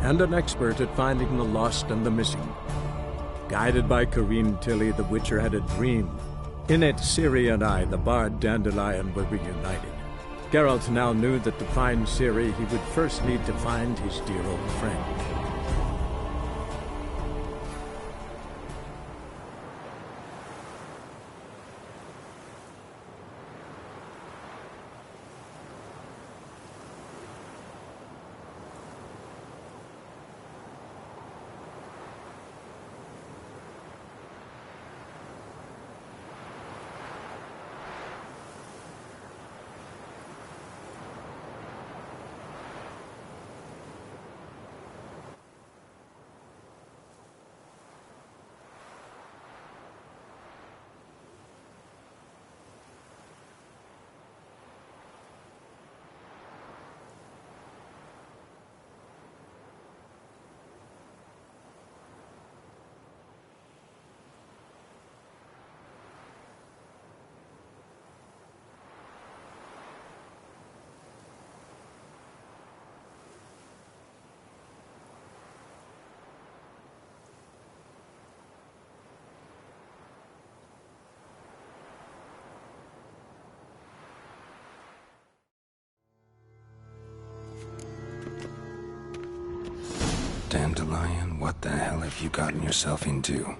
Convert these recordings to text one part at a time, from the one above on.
and an expert at finding the lost and the missing. Guided by Corrine Tilly, the Witcher had a dream. In it, Ciri and I, the bard Dandelion, were reunited. Geralt now knew that to find Ciri, he would first need to find his dear old friend. Dandelion, what the hell have you gotten yourself into?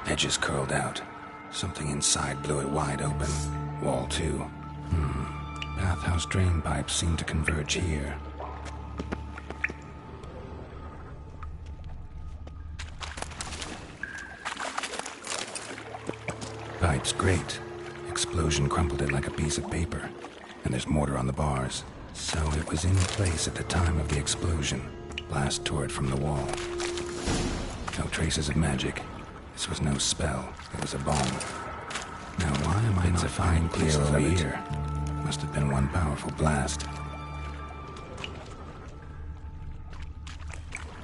Edges curled out. Something inside blew it wide open. Wall 2. Bathhouse drain pipes seem to converge here. Pipes grate. Explosion crumpled it like a piece of paper. And there's mortar on the bars. So it was in place at the time of the explosion. Blast tore it from the wall. No traces of magic. This was no spell. It was a bomb. Now why am I not finding clear over here? Must have been one powerful blast.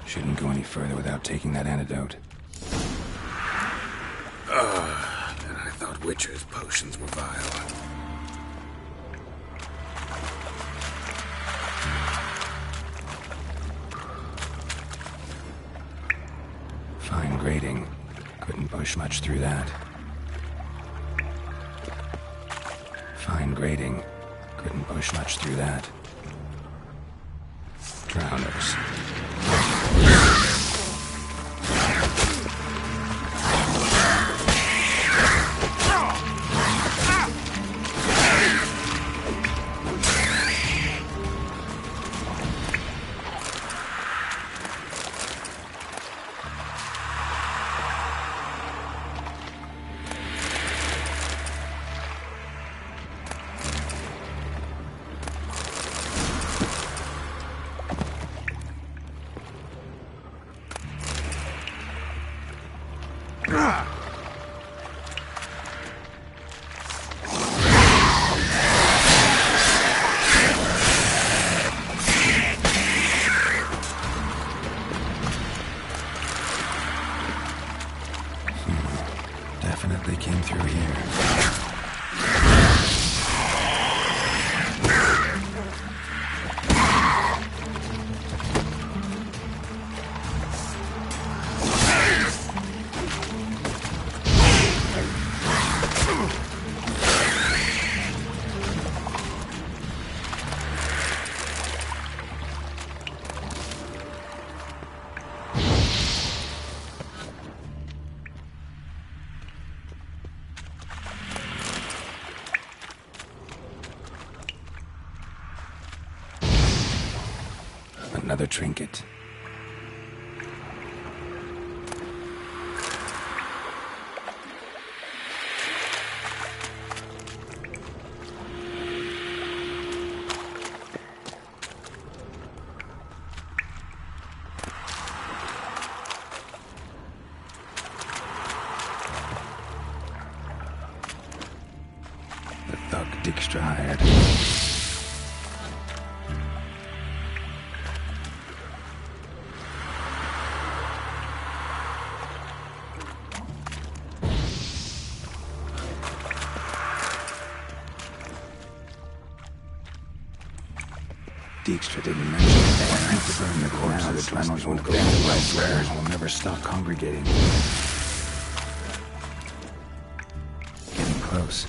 Shouldn't go any further without taking that antidote. And I thought Witcher's potions were vile. Fine grating. Couldn't push much through that. Fine grating. Couldn't push much through that. Drowners. another trinket. The thug Dijkstra hired. Dijkstra didn't mention that I have to burn the corpse of the tunnels will go elsewhere. Will never stop congregating. Getting close.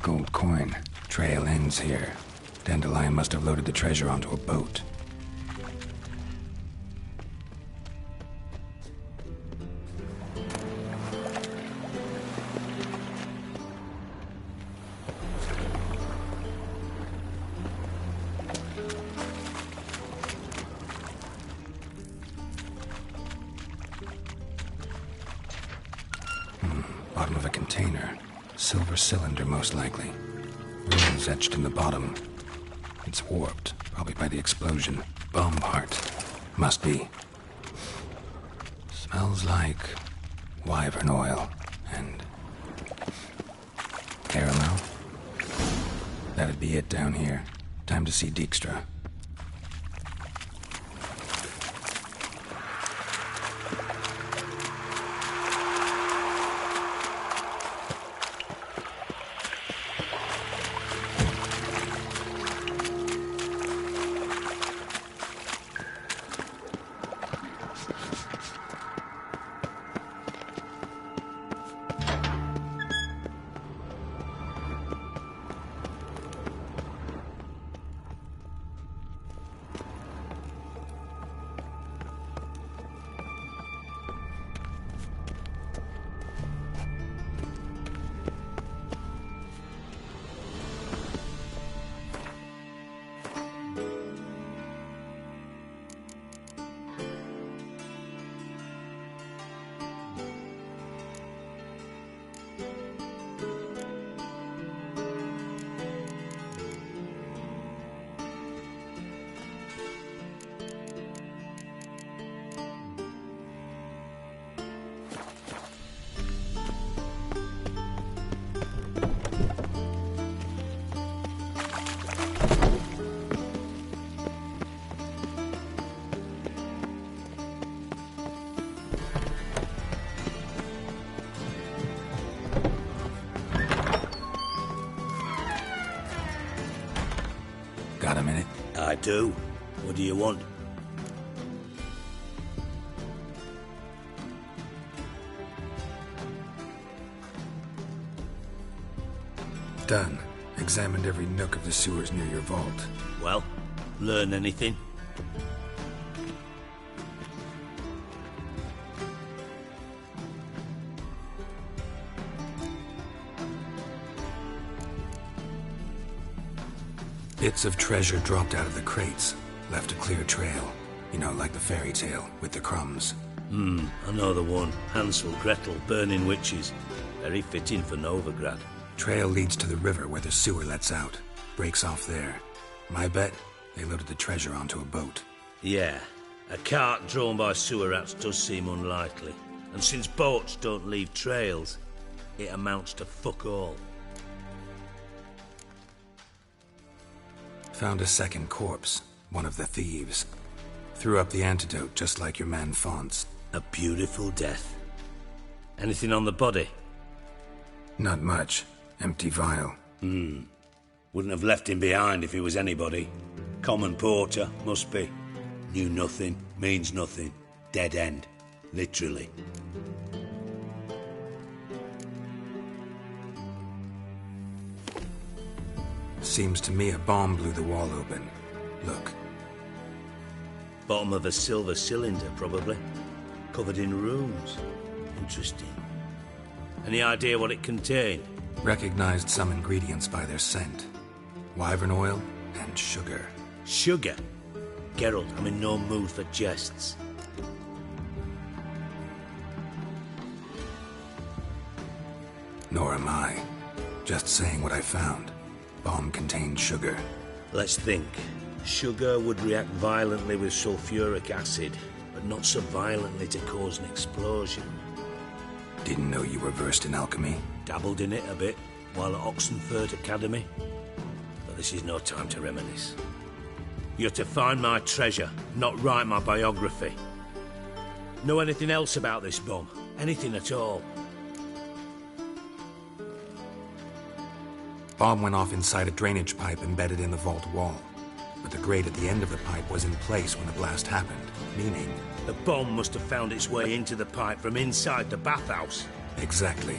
Gold coin. Trail ends here. Dandelion must have loaded the treasure onto a boat. Bottom of a container. Silver cylinder, most likely. Runes etched in the bottom. It's warped, probably by the explosion. Bomb part. Must be. Smells like wyvern oil and caramel. That'd be it down here. Time to see Dijkstra. Got a minute? I do. What do you want? Done. Examined every nook of the sewers near your vault. Well, learn anything? Bits of treasure dropped out of the crates, left a clear trail. You know, like the fairy tale, with the crumbs. I know the one. Hansel, Gretel, burning witches. Very fitting for Novigrad. Trail leads to the river where the sewer lets out. Breaks off there. My bet, they loaded the treasure onto a boat. Yeah, a cart drawn by sewer rats does seem unlikely. And since boats don't leave trails, it amounts to fuck all. Found a second corpse, one of the thieves. Threw up the antidote just like your man Fonts. A beautiful death. Anything on the body? Not much. Empty vial. Wouldn't have left him behind if he was anybody. Common porter, must be. Knew nothing, means nothing. Dead end. Literally. Seems to me a bomb blew the wall open. Look. Bottom of a silver cylinder, probably. Covered in runes. Interesting. Any idea what it contained? Recognized some ingredients by their scent. Wyvern oil and sugar. Sugar? Geralt, I'm in no mood for jests. Nor am I. Just saying what I found. Bomb contained sugar. Let's think. Sugar would react violently with sulfuric acid, but not so violently to cause an explosion. Didn't know you were versed in alchemy. Dabbled in it a bit while at Oxenford Academy. But this is no time to reminisce. You're to find my treasure, not write my biography. Know anything else about this bomb? Anything at all? Bomb went off inside a drainage pipe embedded in the vault wall. But the grate at the end of the pipe was in place when the blast happened, meaning... The bomb must have found its way into the pipe from inside the bathhouse. Exactly.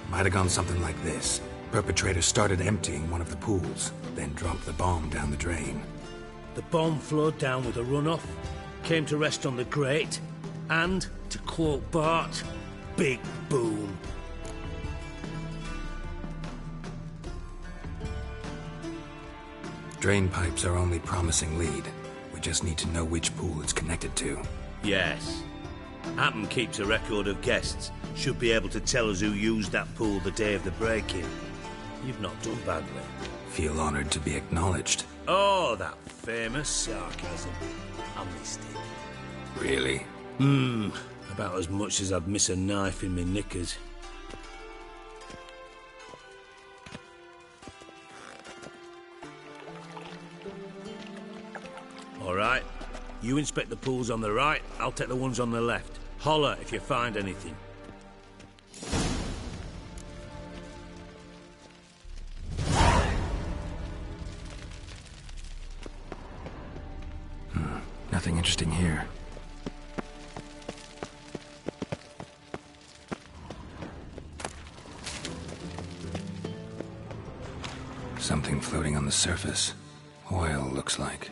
Might have gone something like this. Perpetrator started emptying one of the pools, then dropped the bomb down the drain. The bomb flowed down with a runoff, came to rest on the grate, and, to quote Bart, big boom. Drain pipes are only promising lead. We just need to know which pool it's connected to. Yes. Hammond keeps a record of guests. Should be able to tell us who used that pool the day of the break-in. You've not done badly. Feel honored to be acknowledged. Oh, that famous sarcasm. I missed it. Really? About as much as I'd miss a knife in my knickers. All right. You inspect the pools on the right, I'll take the ones on the left. Holler if you find anything. Nothing interesting here. Something floating on the surface. Oil, looks like.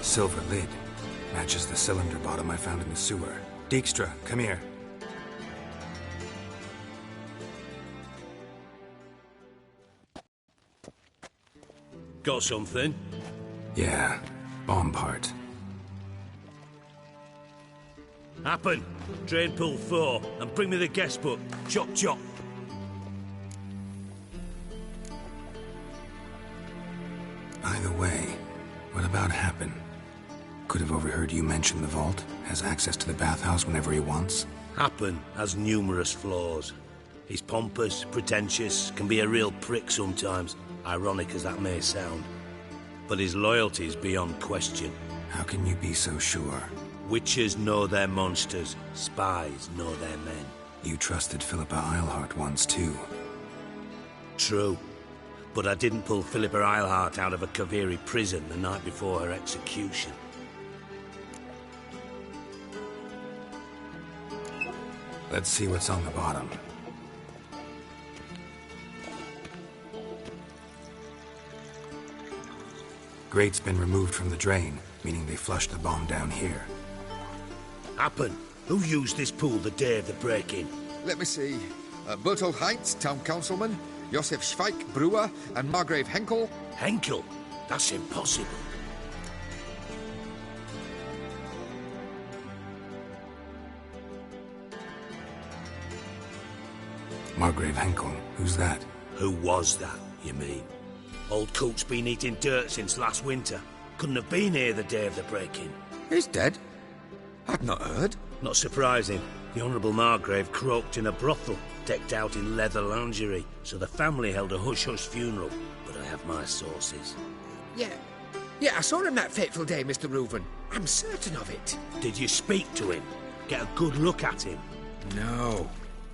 Silver lid. Matches the cylinder bottom I found in the sewer. Dijkstra, come here. Got something? Yeah, bomb part. Happen. Drain pool 4, and bring me the guest book. Chop chop. By the way, what about Happen? Could have overheard you mention the vault. Has access to the bathhouse whenever he wants. Happen has numerous flaws. He's pompous, pretentious, can be a real prick sometimes, ironic as that may sound. But his loyalty is beyond question. How can you be so sure? Witches know their monsters, spies know their men. You trusted Philippa Eilhart once too. True. But I didn't pull Philippa Eilhart out of a Kaviri prison the night before her execution. Let's see what's on the bottom. Grate's been removed from the drain, meaning they flushed the bomb down here. Happen. Who used this pool the day of the break-in? Let me see. Bertold Heinz, town councilman, Josef Schweik, brewer, and Margrave Henkel. Henkel? That's impossible. Margrave Henkel? Who's that? Who was that, you mean? Old Coot's been eating dirt since last winter. Couldn't have been here the day of the break-in. He's dead? I'd not heard. Not surprising. The Honourable Margrave croaked in a brothel, decked out in leather lingerie, so the family held a hush-hush funeral. But I have my sources. Yeah, I saw him that fateful day, Mr. Reuven. I'm certain of it. Did you speak to him? Get a good look at him? No.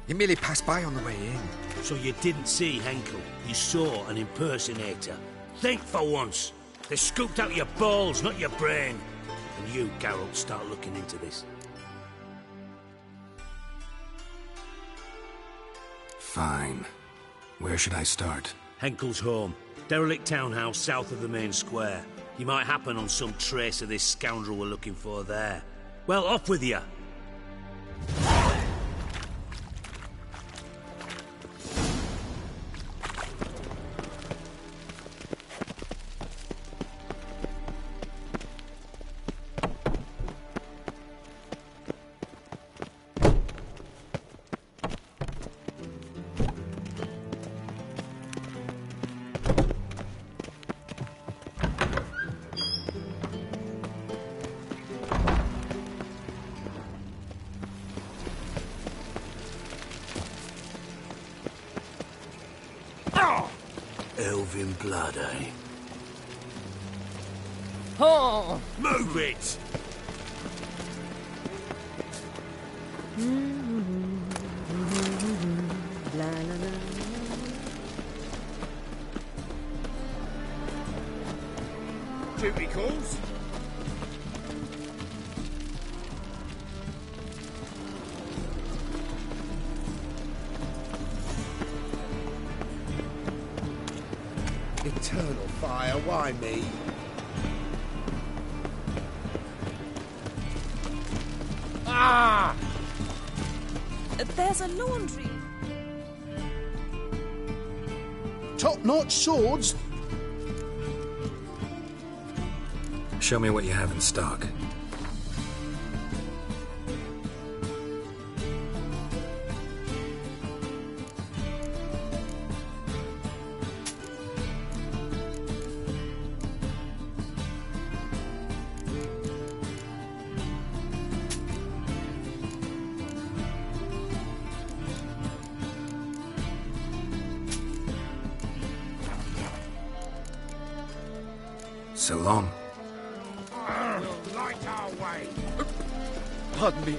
He merely passed by on the way in. So you didn't see Henkel? You saw an impersonator? Think for once! They scooped out your balls, not your brain. And you, Geralt, start looking into this. Fine. Where should I start? Henkel's home. Derelict townhouse south of the main square. You might happen on some trace of this scoundrel we're looking for there. Well, off with you! Elven blood, eh? Oh! Move it! La, la, la. Duty calls. Eternal fire, why me? Ah! There's a laundry. Top-notch swords? Show me what you have in stock. So long. Light our way. Pardon me.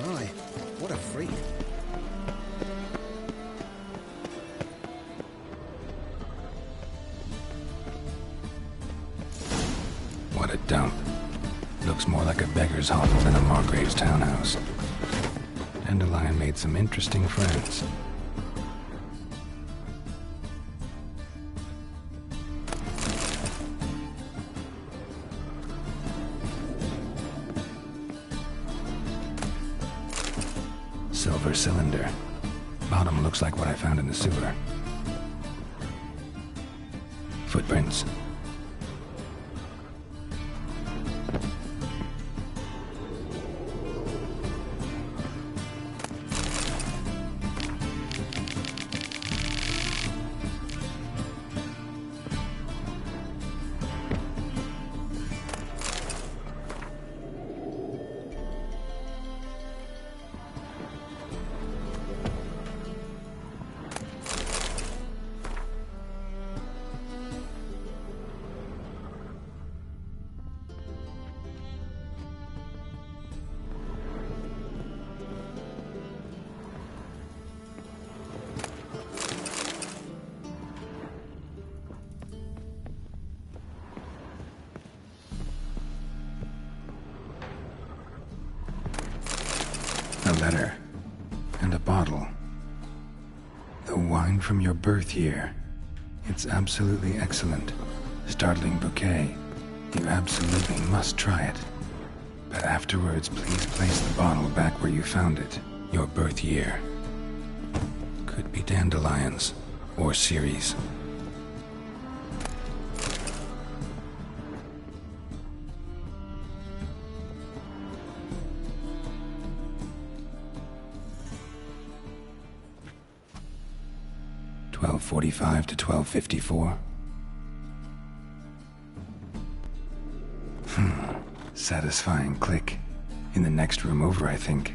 My, what a freak. What a dump. Looks more like a beggar's hovel than a Margrave's townhouse. Dandelion made some interesting friends. Silver cylinder. Bottom looks like what I found in the sewer. fingerprints. A letter. And a bottle. The wine from your birth year. It's absolutely excellent. Startling bouquet. You absolutely must try it. But afterwards, please place the bottle back where you found it. Your birth year. Could be dandelions. Or Ceres. .45 to 12:54. Satisfying click. In the next room over, I think.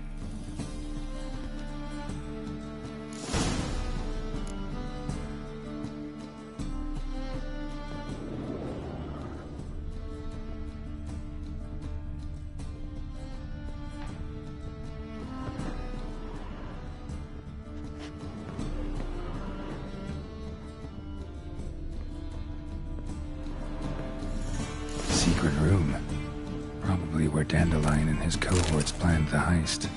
Secret room. Probably where Dandelion and his cohorts planned the heist.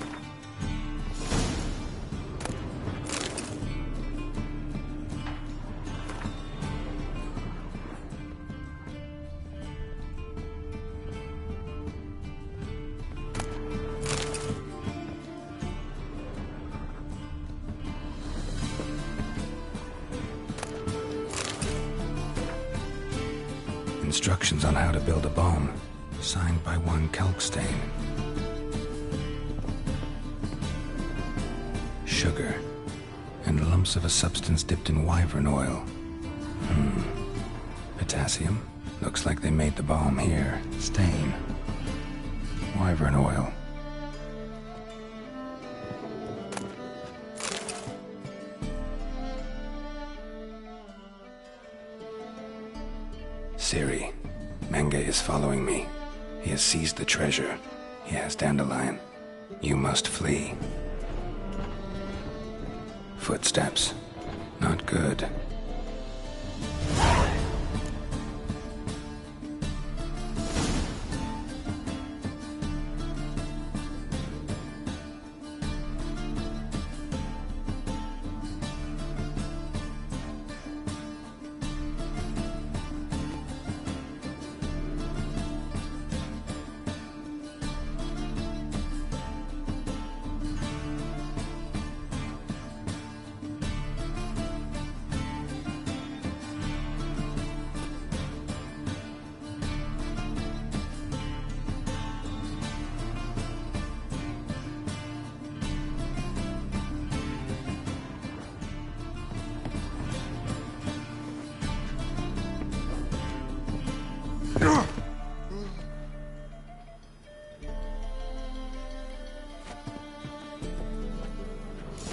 Instructions on how to build a bomb, signed by one Kalkstein. Sugar, and lumps of a substance dipped in wyvern oil. Potassium? Looks like they made the bomb here. Stain. Wyvern oil. Ciri, Menge is following me. He has seized the treasure. He has Dandelion. You must flee. Footsteps. Not good.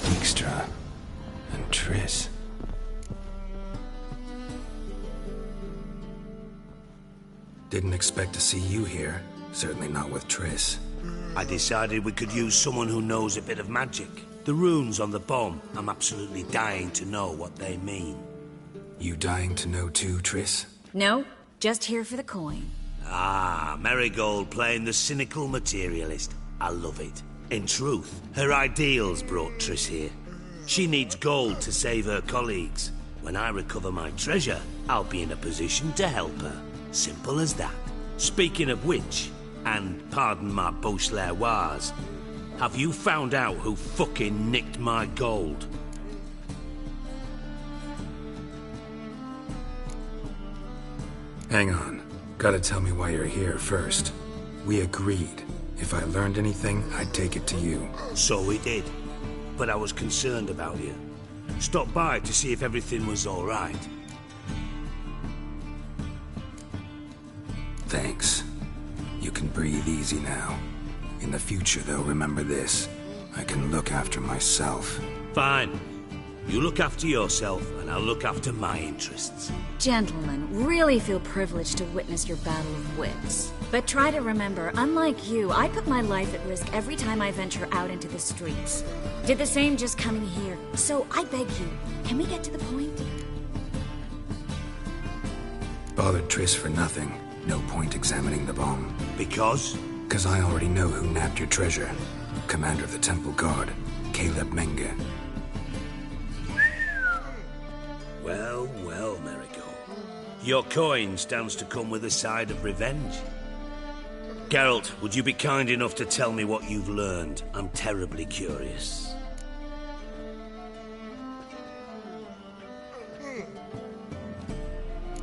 Dijkstra and Triss. Didn't expect to see you here. Certainly not with Triss. I decided we could use someone who knows a bit of magic. The runes on the bomb, I'm absolutely dying to know what they mean. You dying to know too, Triss? No, just here for the coin. Ah, Marigold playing the cynical materialist. I love it. In truth, her ideals brought Triss here. She needs gold to save her colleagues. When I recover my treasure, I'll be in a position to help her. Simple as that. Speaking of which, and pardon my Beauclervoise, have you found out who fucking nicked my gold? Hang on. Gotta tell me why you're here first. We agreed. If I learned anything, I'd take it to you. So we did. But I was concerned about you. Stopped by to see if everything was all right. Thanks. You can breathe easy now. In the future, though, remember this. I can look after myself. Fine. You look after yourself, and I'll look after my interests. Gentlemen, really feel privileged to witness your battle of wits. But try to remember, unlike you, I put my life at risk every time I venture out into the streets. Did the same just coming here. So I beg you, can we get to the point? Bothered Triss for nothing. No point examining the bomb. Because? 'Cause I already know who nabbed your treasure. Commander of the Temple Guard, Caleb Menge. Well, well, Merigo. Your coin stands to come with a side of revenge. Geralt, would you be kind enough to tell me what you've learned? I'm terribly curious.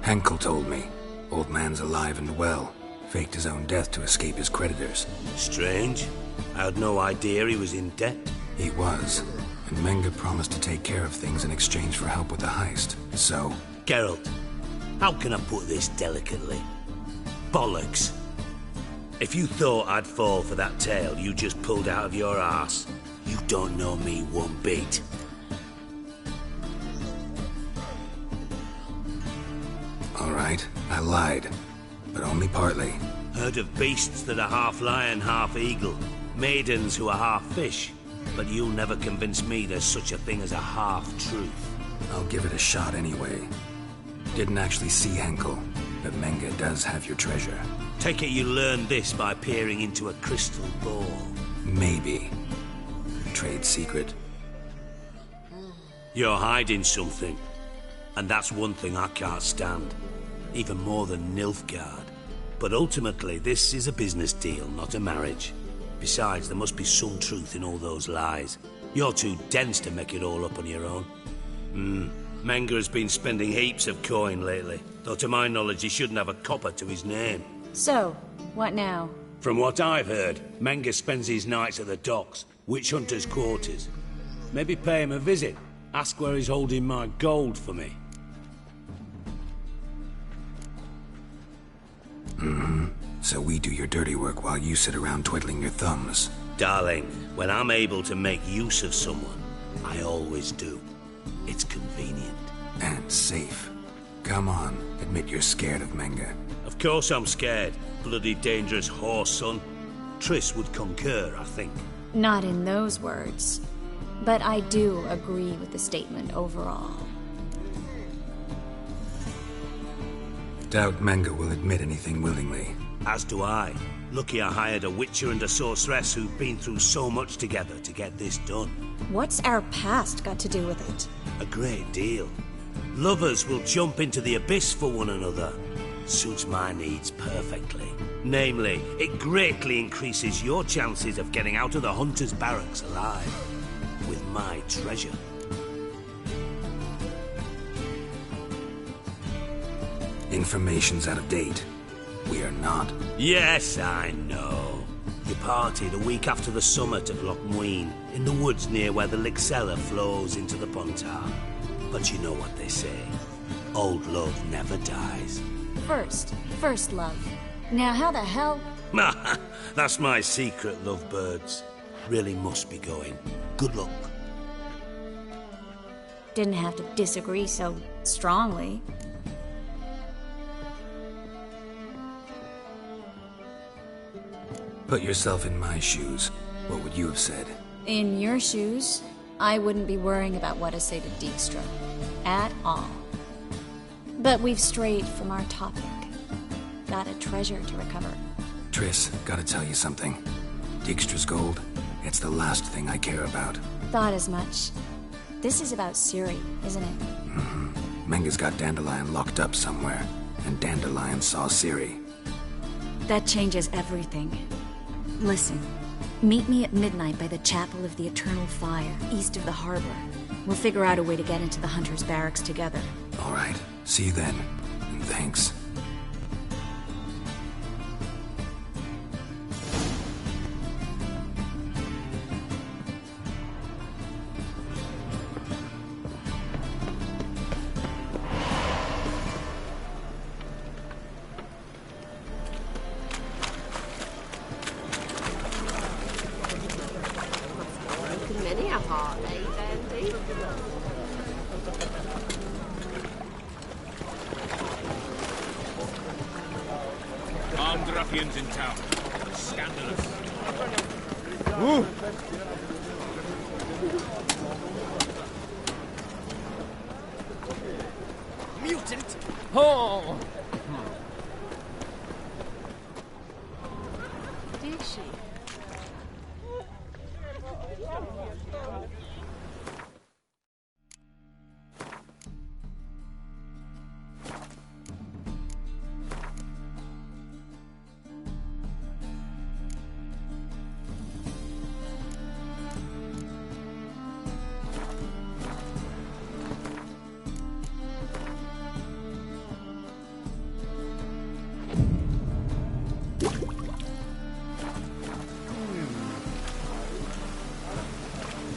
Henkel told me. Old man's alive and well. Faked his own death to escape his creditors. Strange. I had no idea he was in debt. He was. And Menge promised to take care of things in exchange for help with the heist. So... Geralt, how can I put this delicately? Bollocks. If you thought I'd fall for that tale you just pulled out of your arse, you don't know me one bit. All right, I lied. But only partly. Heard of beasts that are half lion, half eagle. Maidens who are half fish. But you'll never convince me there's such a thing as a half-truth. I'll give it a shot anyway. Didn't actually see Henkel, but Menge does have your treasure. Take it you learned this by peering into a crystal ball. Maybe. Trade secret. You're hiding something. And that's one thing I can't stand. Even more than Nilfgaard. But ultimately, this is a business deal, not a marriage. Besides, there must be some truth in all those lies. You're too dense to make it all up on your own. Menge has been spending heaps of coin lately. Though to my knowledge, he shouldn't have a copper to his name. So, what now? From what I've heard, Menge spends his nights at the docks, witch hunters' quarters. Maybe pay him a visit. Ask where he's holding my gold for me. So we do your dirty work while you sit around twiddling your thumbs. Darling, when I'm able to make use of someone, I always do. It's convenient. And safe. Come on, admit you're scared of Menge. Of course I'm scared. Bloody dangerous horse, son. Triss would concur, I think. Not in those words. But I do agree with the statement overall. Doubt Menge will admit anything willingly. As do I. Lucky I hired a witcher and a sorceress who've been through so much together to get this done. What's our past got to do with it? A great deal. Lovers will jump into the abyss for one another. Suits my needs perfectly. Namely, it greatly increases your chances of getting out of the hunter's barracks alive. With my treasure. Information's out of date. We are not. Yes, I know. You partied a week after the summit of Loch Muin, in the woods near where the Lixella flows into the Pontar. But you know what they say. Old love never dies. First love. Now how the hell... That's my secret, lovebirds. Really must be going. Good luck. Didn't have to disagree so strongly. Put yourself in my shoes. What would you have said? In your shoes, I wouldn't be worrying about what to say to Dijkstra. At all. But we've strayed from our topic. Got a treasure to recover. Triss, gotta tell you something. Dijkstra's gold, it's the last thing I care about. Thought as much. This is about Ciri, isn't it? Menge's got Dandelion locked up somewhere, and Dandelion saw Ciri. That changes everything. Listen, meet me at midnight by the Chapel of the Eternal Fire, east of the harbor. We'll figure out a way to get into the Hunter's barracks together. All right, see you then, and thanks. party, Dandy. Armed ruffians in town. Scandalous. Mutant! Oh! Did she?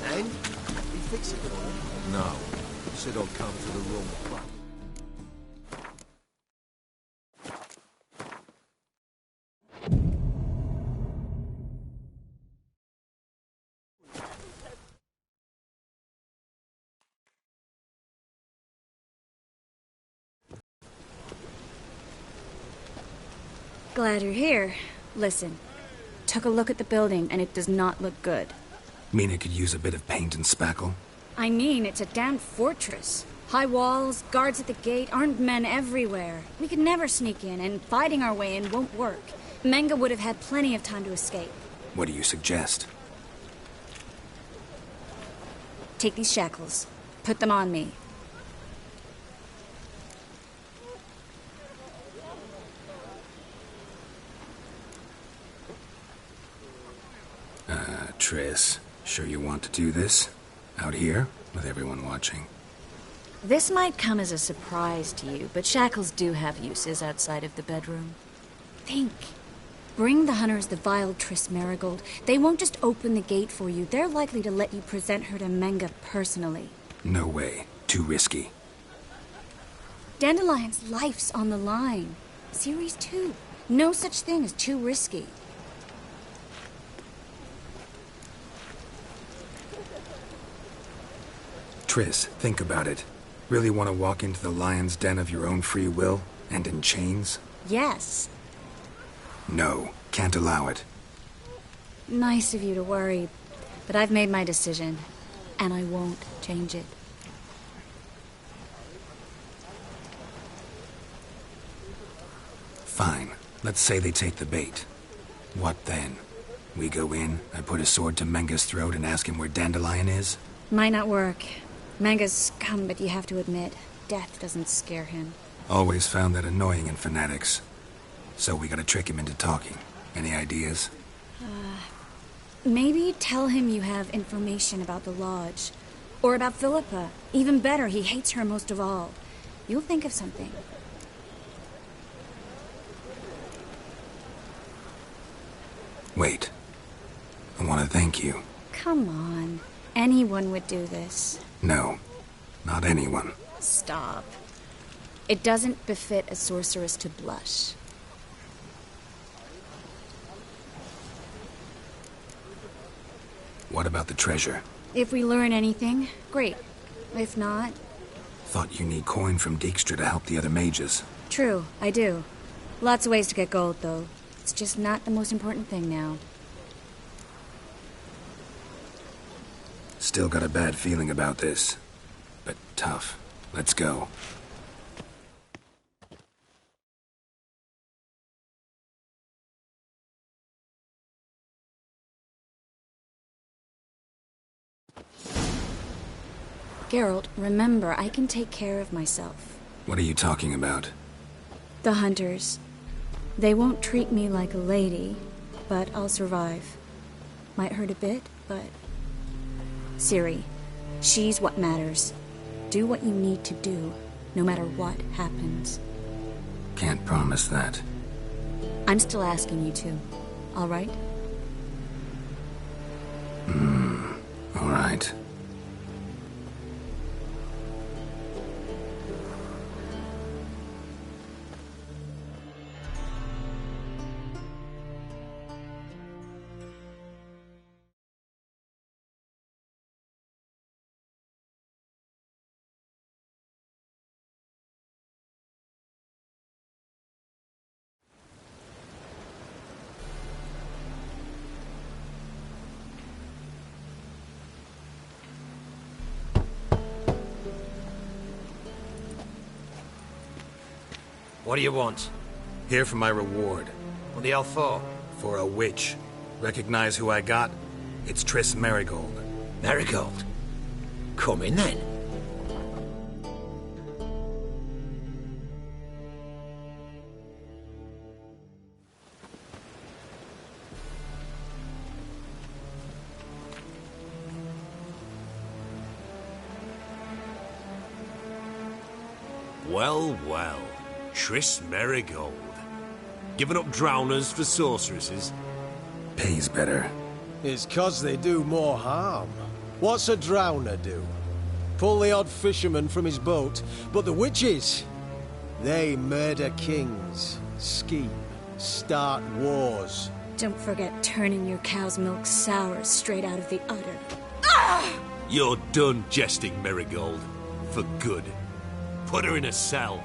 And? He fix it all? No. Said I'll come to the wrong club. Glad you're here. Listen, took a look at the building and it does not look good. Mean it could use a bit of paint and spackle? I mean, it's a damn fortress. High walls, guards at the gate, armed men everywhere. We could never sneak in, and fighting our way in won't work. Menga would have had plenty of time to escape. What do you suggest? Take these shackles. Put them on me. Triss, sure you want to do this? Out here, with everyone watching? This might come as a surprise to you, but shackles do have uses outside of the bedroom. Think. Bring the hunters the vile Triss Marigold. They won't just open the gate for you. They're likely to let you present her to Menga personally. No way. Too risky. Dandelion's life's on the line. Series 2. No such thing as too risky. Triss, think about it. Really want to walk into the lion's den of your own free will, and in chains? Yes. No, can't allow it. Nice of you to worry, but I've made my decision, and I won't change it. Fine. Let's say they take the bait. What then? We go in, I put a sword to Menga's throat and ask him where Dandelion is? Might not work. Menga's scum, but you have to admit, death doesn't scare him. Always found that annoying in fanatics. So we gotta trick him into talking. Any ideas? Maybe tell him you have information about the Lodge. Or about Philippa. Even better, he hates her most of all. You'll think of something. Wait. I want to thank you. Come on. Anyone would do this. No, not anyone. Stop. It doesn't befit a sorceress to blush. What about the treasure? If we learn anything, great. If not... Thought you need coin from Dijkstra to help the other mages. True, I do. Lots of ways to get gold, though. It's just not the most important thing now. Still got a bad feeling about this. But tough. Let's go. Geralt, remember, I can take care of myself. What are you talking about? The hunters. They won't treat me like a lady, but I'll survive. Might hurt a bit, but... Ciri, she's what matters. Do what you need to do, no matter what happens. Can't promise that. I'm still asking you to, all right? All right. What do you want? Here for my reward. What the hell for? For a witch. Recognize who I got? It's Triss Merigold. Merigold? Come in then. Well, well. Triss Merigold. Giving up drowners for sorceresses? Pays better. It's 'cause they do more harm. What's a drowner do? Pull the odd fisherman from his boat, but the witches, they murder kings, scheme, start wars. Don't forget turning your cow's milk sour straight out of the udder. You're done jesting, Merigold. For good. Put her in a cell.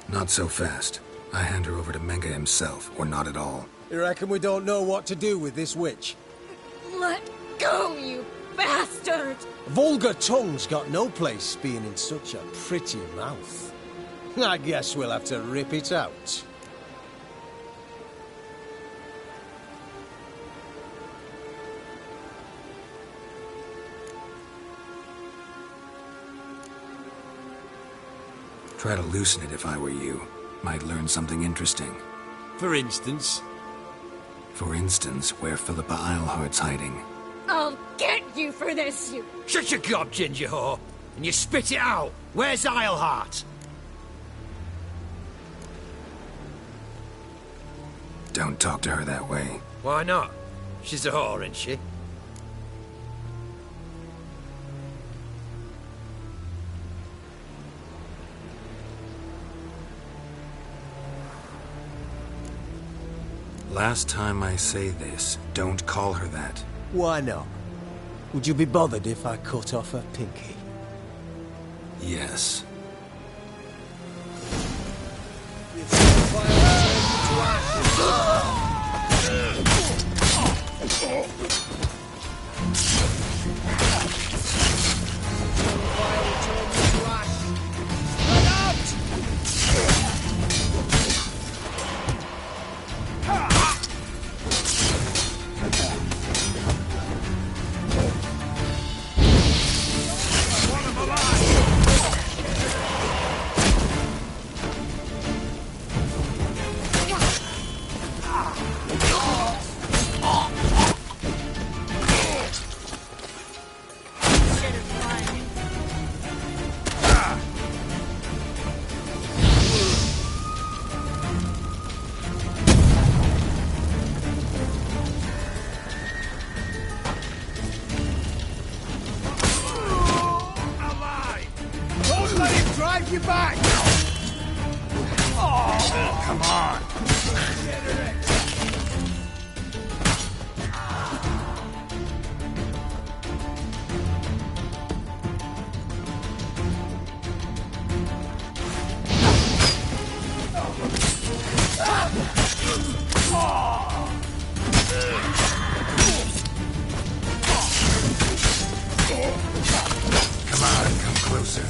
Not so fast. I hand her over to Menga himself, or not at all. You reckon we don't know what to do with this witch? Let go, you bastard! Vulgar tongue's got no place being in such a pretty mouth. I guess we'll have to rip it out. Try to loosen it if I were you. Might learn something interesting. For instance? For instance, where Philippa Eilhart's hiding. I'll get you for this, you... Shut your gob, ginger whore, and you spit it out. Where's Eilhart? Don't talk to her that way. Why not? She's a whore, isn't she? Last time I say this, don't call her that. Why not? Would you be bothered if I cut off her pinky? Yes. You back! Oh, come on! Come on, come closer.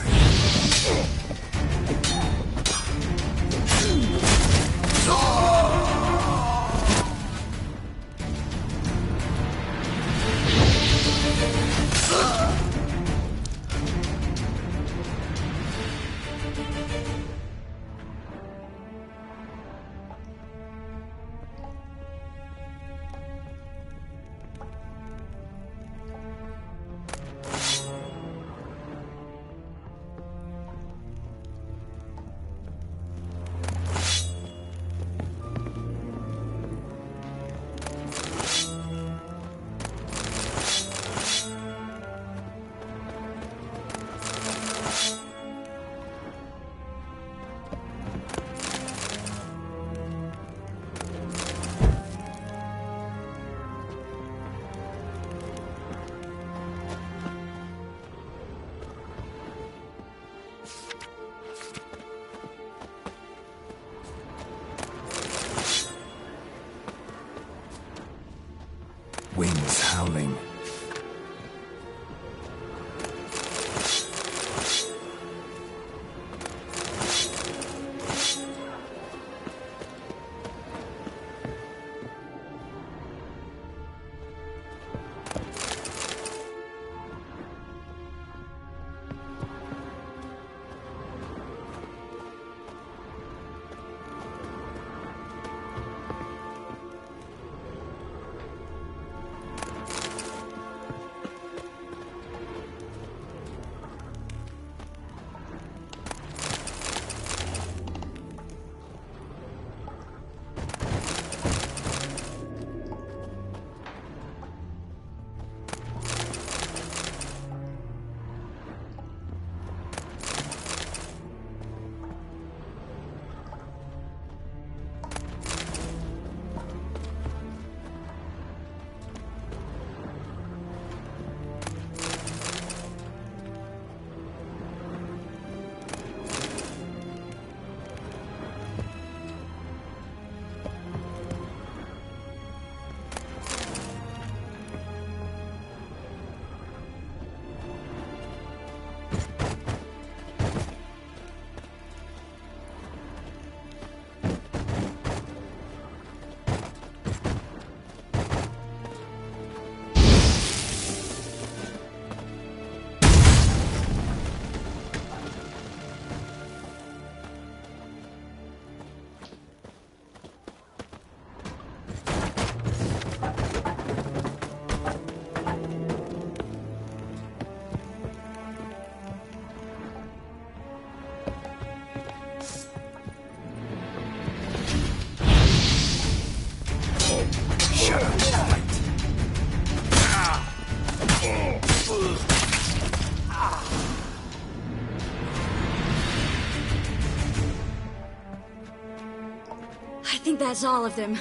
I think that's all of them.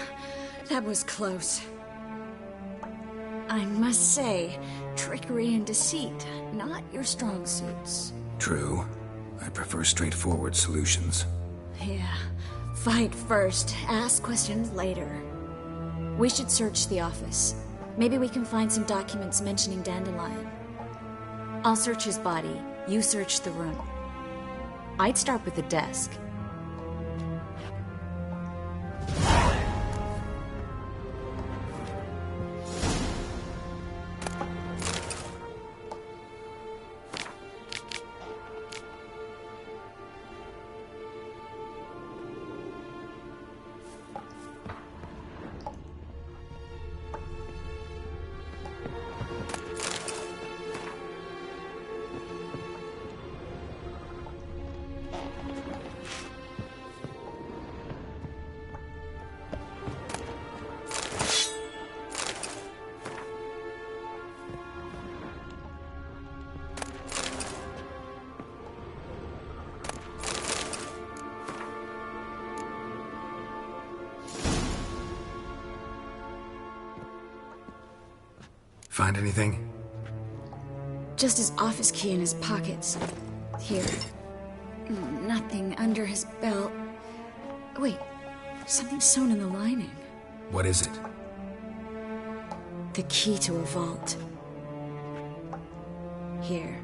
That was close. I must say, trickery and deceit, not your strong suits. True. I prefer straightforward solutions. Yeah. Fight first, ask questions later. We should search the office. Maybe we can find some documents mentioning Dandelion. I'll search his body, you search the room. I'd start with the desk. Find anything? Just his office key in his pockets. Here. Nothing under his belt. Wait, something sewn in the lining. What is it? The key to a vault. Here,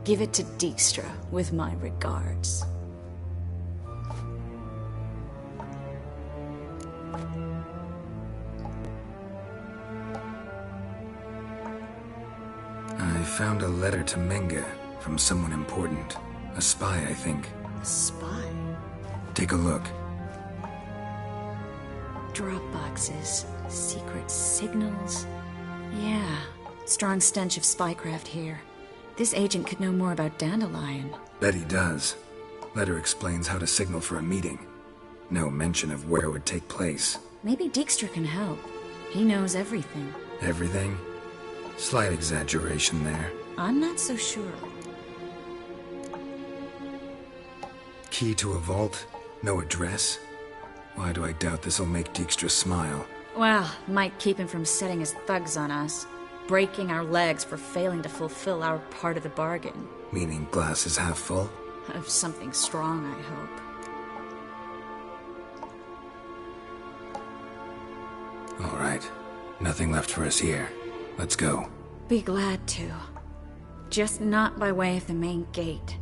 give it to Dijkstra with my regards. I found a letter to Menge from someone important. A spy, I think. A spy? Take a look. Drop boxes, secret signals. Yeah, strong stench of spycraft here. This agent could know more about Dandelion. Bet he does. Letter explains how to signal for a meeting. No mention of where it would take place. Maybe Dijkstra can help. He knows everything. Everything? Slight exaggeration there. I'm not so sure. Key to a vault? No address? Why do I doubt this'll make Dijkstra smile? Well, might keep him from setting his thugs on us. Breaking our legs for failing to fulfill our part of the bargain. Meaning glass is half full? Of something strong, I hope. All right. Nothing left for us here. Let's go. Be glad to. Just not by way of the main gate.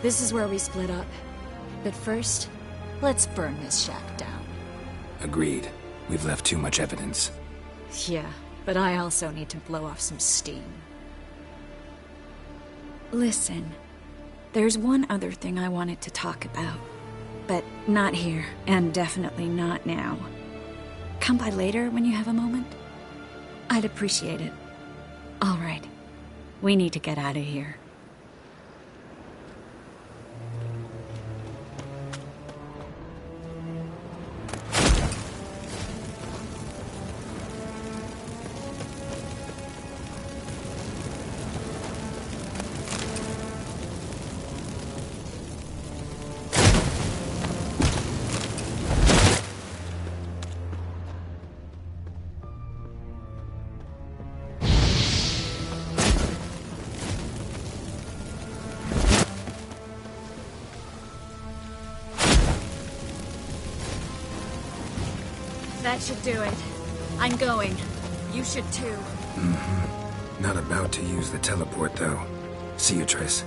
This is where we split up. But first, let's burn this shack down. Agreed. We've left too much evidence. Yeah, but I also need to blow off some steam. Listen, there's one other thing I wanted to talk about. But not here, and definitely not now. Come by later when you have a moment? I'd appreciate it. All right. We need to get out of here. That should do it. I'm going. You should too. Not about to use the teleport, though. See you, Triss.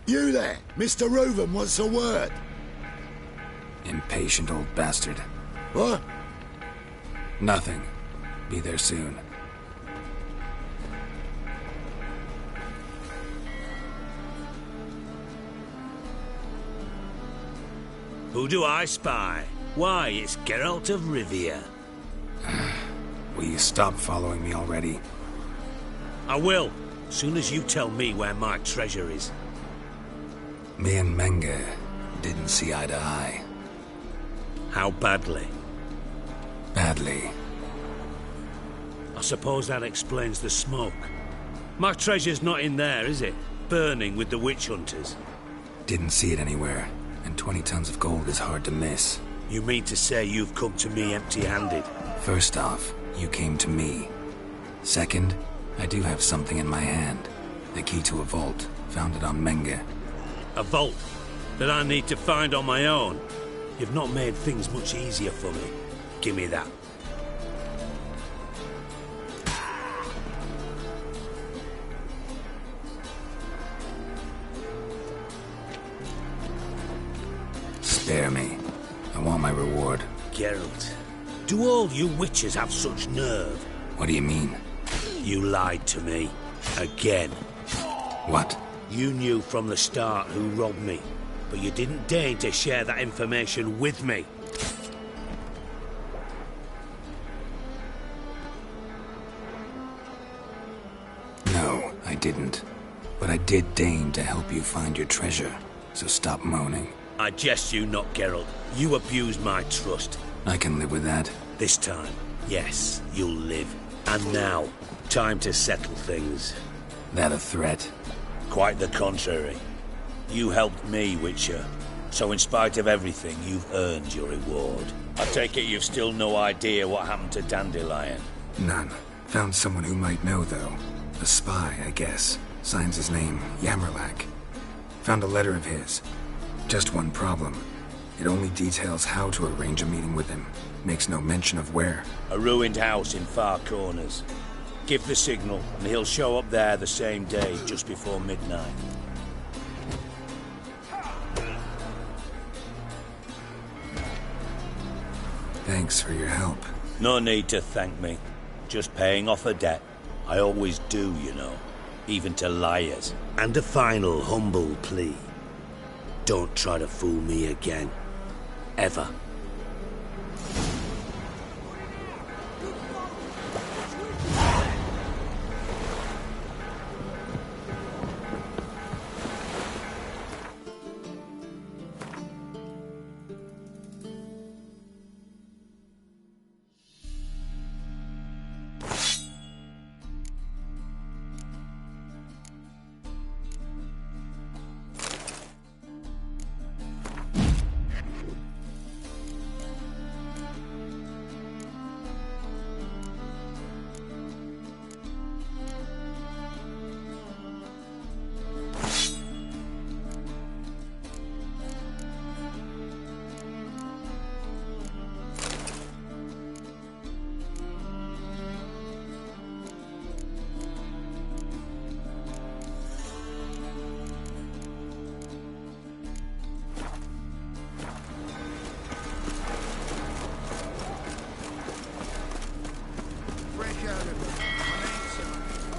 You there! Mr. Reuven wants a word. Impatient old bastard. What? Nothing. Be there soon. Who do I spy? Why, it's Geralt of Rivia. Will you stop following me already? I will, soon as you tell me where my treasure is. Me and Menge didn't see eye to eye. How badly? Badly. I suppose that explains the smoke. My treasure's not in there, is it? Burning with the witch hunters. Didn't see it anywhere, and 20 tons of gold is hard to miss. You mean to say you've come to me empty-handed? First off, you came to me. Second, I do have something in my hand. The key to a vault, found it on Menge. A vault that I need to find on my own. You've not made things much easier for me. Give me that. Spare me. I want my reward. Geralt, do all you witches have such nerve? What do you mean? You lied to me. Again. What? You knew from the start who robbed me, but you didn't deign to share that information with me. No, I didn't. But I did deign to help you find your treasure, so stop moaning. I jest you not, Geralt. You abused my trust. I can live with that. This time, yes, you'll live. And now, time to settle things. That a threat? Quite the contrary. You helped me, Witcher. So in spite of everything, you've earned your reward. I take it you've still no idea what happened to Dandelion? None. Found someone who might know, though. A spy, I guess. Signs his name, Yammerlak. Found a letter of his. Just one problem. It only details how to arrange a meeting with him. Makes no mention of where. A ruined house in Far Corners. Give the signal, and he'll show up there the same day, just before midnight. Thanks for your help. No need to thank me. Just paying off a debt. I always do, you know. Even to liars. And a final humble plea. Don't try to fool me again. Ever.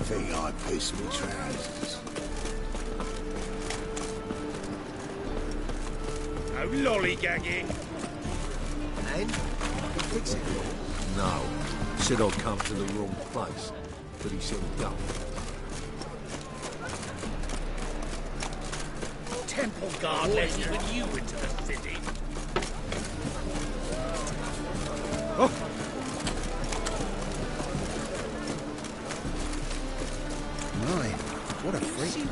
Think I pissed me trousers. No lollygagging. And? Fix it? No. Said I'd come to the wrong place. But he said go. Temple Guard let even you into the city. Oh! My, what a freak.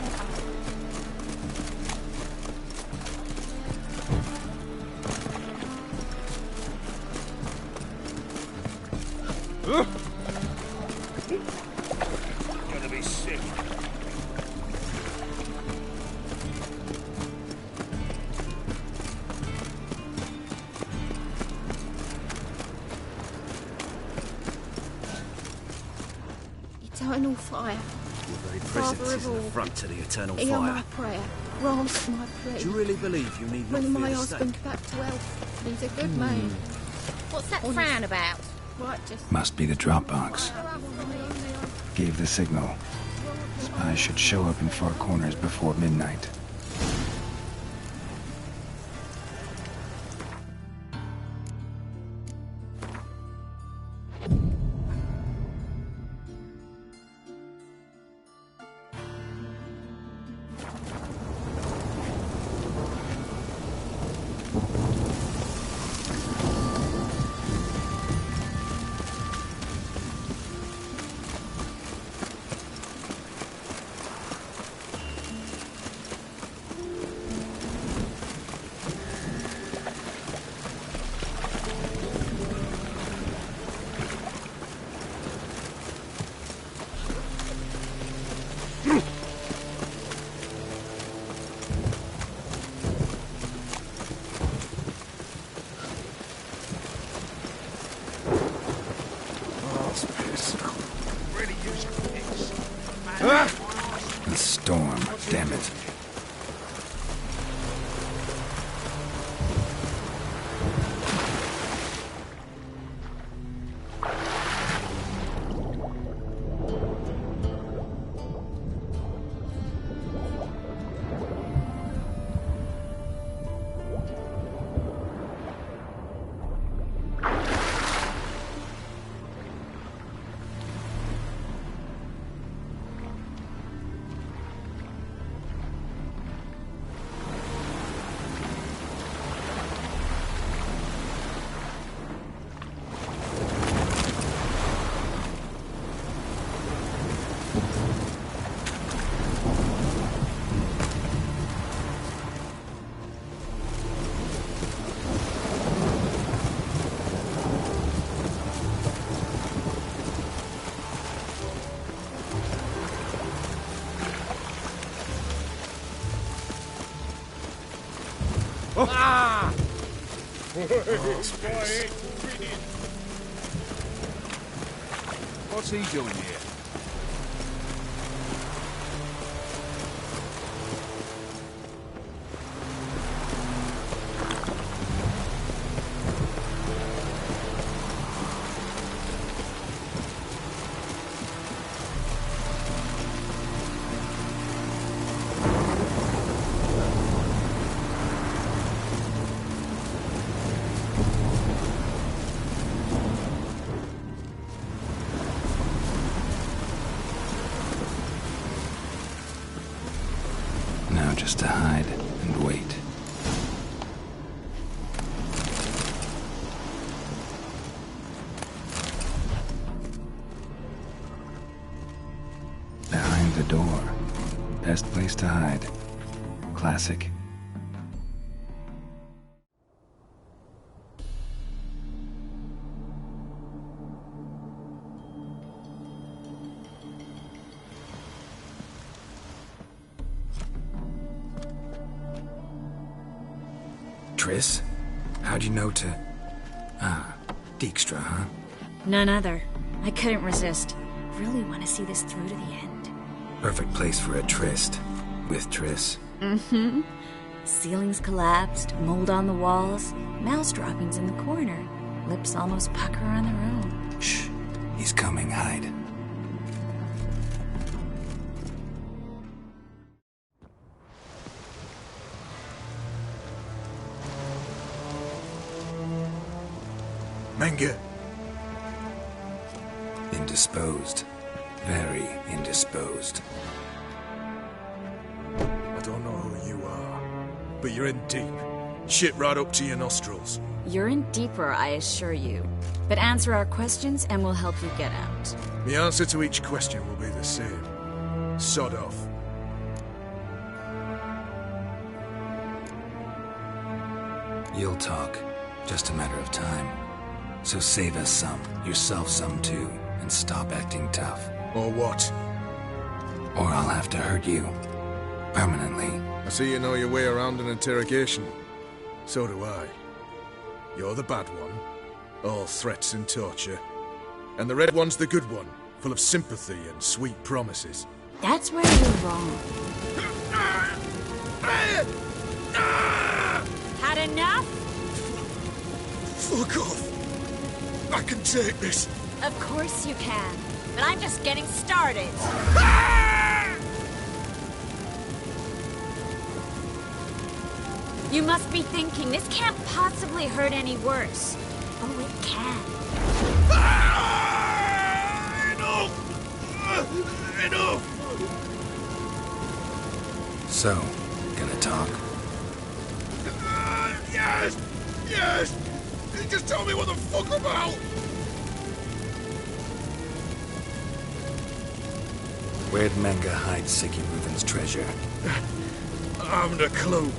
Gonna be sick. Eternal fire. You're very Father present of is an all, affront to the eternal hear my fire. prayer. Grant my plea. Do you really believe you need not Bring fear my the husband stake? back to health. He's a good man. What's that frown about? Righteous. Must be the drop box. Gave the signal. Spies should show up in Far Corners before midnight. The storm, damn it. Oh. Ah! What's he doing here? hide and wait. Behind the door. Best place to hide. Classic. Triss? How'd you know to... Ah, Dijkstra, huh? None other. I couldn't resist. Really want to see this through to the end. Perfect place for a tryst. With Triss. Mm-hmm. Ceilings collapsed, mold on the walls, mouse droppings in the corner. Lips almost pucker on their own. Shh. He's coming, hide. Menge. Indisposed. Very indisposed. I don't know who you are, but you're in deep. Shit right up to your nostrils. You're in deeper, I assure you. But answer our questions and we'll help you get out. The answer to each question will be the same. Sod off. You'll talk. Just a matter of time. So save us some, yourself some too, and stop acting tough. Or what? Or I'll have to hurt you. Permanently. I see you know your way around an interrogation. So do I. You're the bad one. All threats and torture. And the red one's the good one, full of sympathy and sweet promises. That's where you're wrong. Had enough? Fuck off! I can take this. Of course you can. But I'm just getting started. You must be thinking, this can't possibly hurt any worse. Oh, it can. Enough! Enough! So, gonna talk? Yes! Yes! Just tell me what the fuck about! Where'd Menge hide Siggy Reuven's treasure? I haven't a clue.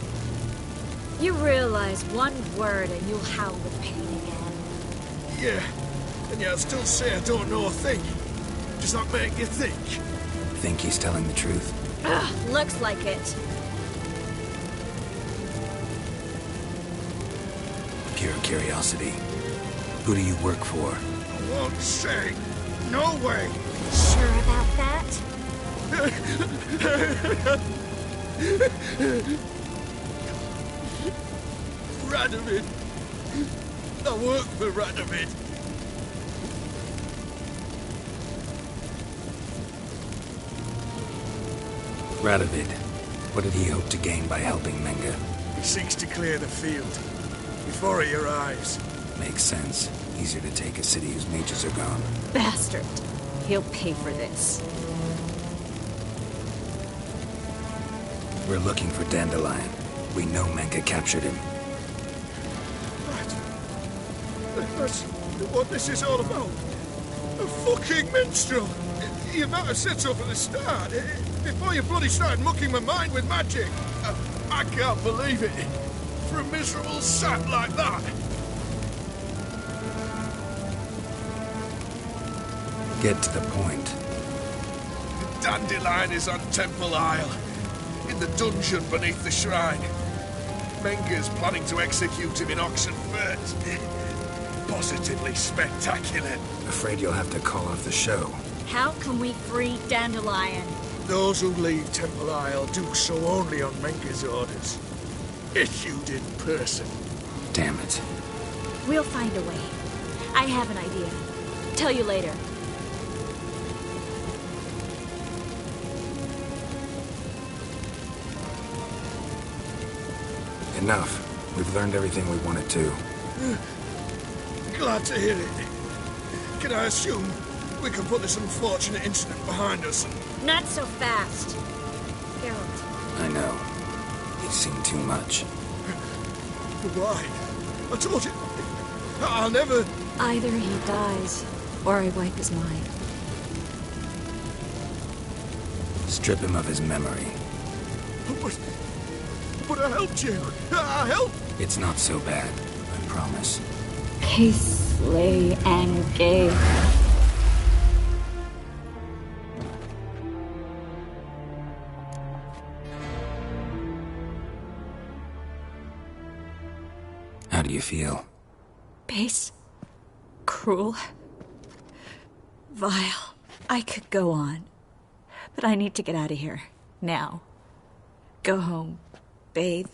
You realize one word and you'll howl with pain again. Yeah, and yet I still say I don't know a thing. Does that make you think? Think he's telling the truth? Ugh, looks like it. Pure curiosity. Who do you work for? I won't say. No way. Sure about that? Radovid. I work for Radovid. Radovid. What did he hope to gain by helping Menge? He seeks to clear the field. Before he arrives. Makes sense. Easier to take a city whose mages are gone. Bastard. He'll pay for this. We're looking for Dandelion. We know Menge captured him. That's what this is all about. A fucking minstrel. You might have said so from the start. Before you bloody started mucking my mind with magic. I can't believe it. For a miserable sap like that. Get to the point. Dandelion is on Temple Isle. In the dungeon beneath the shrine. Menge's planning to execute him in Oxenfurt. Positively spectacular. Afraid you'll have to call off the show. How can we free Dandelion? Those who leave Temple Isle do so only on Menge's orders. Issued in person. Damn it. We'll find a way. I have an idea. Tell you later. Enough. We've learned everything we wanted to. Glad to hear it. Can I assume we can put this unfortunate incident behind us? Not so fast. Geralt. I know. seen too much. Why? I told you, I'll never... Either he dies, or I wipe his mind. Strip him of his memory. But I helped you. I helped. It's not so bad, I promise. Peace, lay, and gay. How do you feel? Base. Cruel. Vile. I could go on. But I need to get out of here. Now. Go home. Bathe.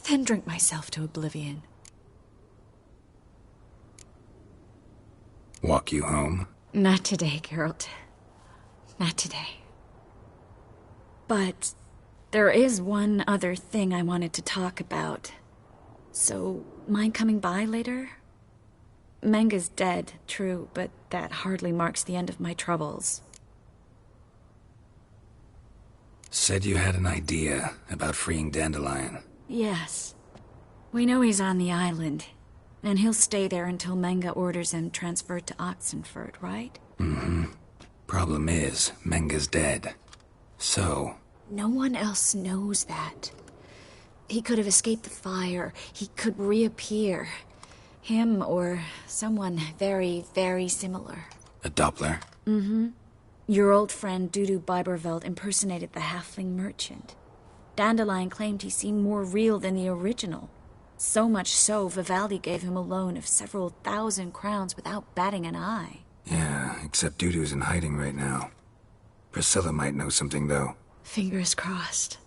Then drink myself to oblivion. Walk you home? Not today, Geralt. Not today. But there is one other thing I wanted to talk about. So, mind coming by later? Menga's dead, true, but that hardly marks the end of my troubles. Said you had an idea about freeing Dandelion. Yes. We know he's on the island, and he'll stay there until Menga orders him transferred to Oxenfurt, right? Mm-hmm. Problem is, Menga's dead. So... No one else knows that. He could have escaped the fire. He could reappear. Him or someone very, very similar. A Doppler? Mm-hmm. Your old friend Dudu Biberveld impersonated the halfling merchant. Dandelion claimed he seemed more real than the original. So much so, Vivaldi gave him a loan of several thousand crowns without batting an eye. Yeah, except Dudu's in hiding right now. Priscilla might know something, though. Fingers crossed.